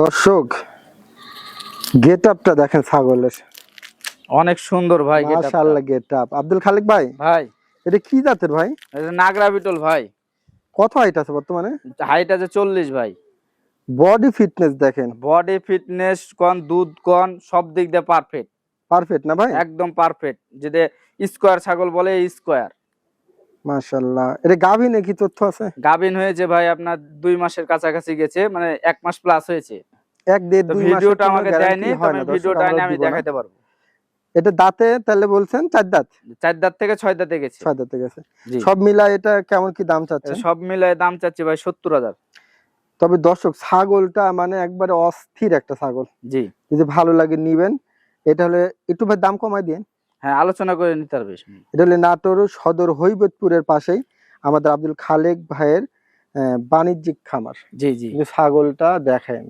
দর্শক গেটআপটা দেখেন ছাগলের, অনেক সুন্দর ভাই মাশাআল্লাহ গেটআপ। আব্দুল খালেক ভাই, ভাই এটা কি জাতের ভাই? এটা নাগরা বিটল ভাই। কত হাইট আছে বর্তমানে? হাইট আছে 40 ভাই। বডি ফিটনেস দেখেন, বডি ফিটনেস কোন দুধ কোন সব দিক দিয়ে পারফেক্ট। পারফেক্ট না ভাই? একদম পারফেক্ট, যেটা স্কয়ার ছাগল বলে স্কয়ার। মাশাআল্লাহ। এটা গাভী নাকি তথ্য আছে? গাবিন হয়েছে ভাই আপনার 2 মাসের কাছাকাছি গেছে, মানে 1 মাস প্লাস হয়েছে। এক দেড় তো 2 মাস ভিডিওটা আমাকে দেয়নি, হয় তবে না, ভিডিওটা এনে আমি দেখাতে পারবো। এটা দাঁতে তাহলে বলছেন 4 দাঁত? 4 দাঁত থেকে 6 দাঁতে গেছে। 6 দাঁতে গেছে। জি। সব মিলায় এটা কেমন কি দাম চাচ্ছেন? সব মিলায় দাম চাচ্ছি ভাই 70,000। তবে দর্শক ছাগলটা মানে একবারে অস্থির একটা ছাগল, জি। যদি ভালো লাগে নিবেন। এটা হলে একটু ভাই দাম কমাই দিন। হ্যাঁ, আলোচনা করে নিতে পারবে। এটা হলে নাটোর সদর হৈবতপুরের পাশেই আমাদের আব্দুল খালেক ভাইয়ের বাণিজ্যিক খামার। জি জি। ছাগলটা দেখেন।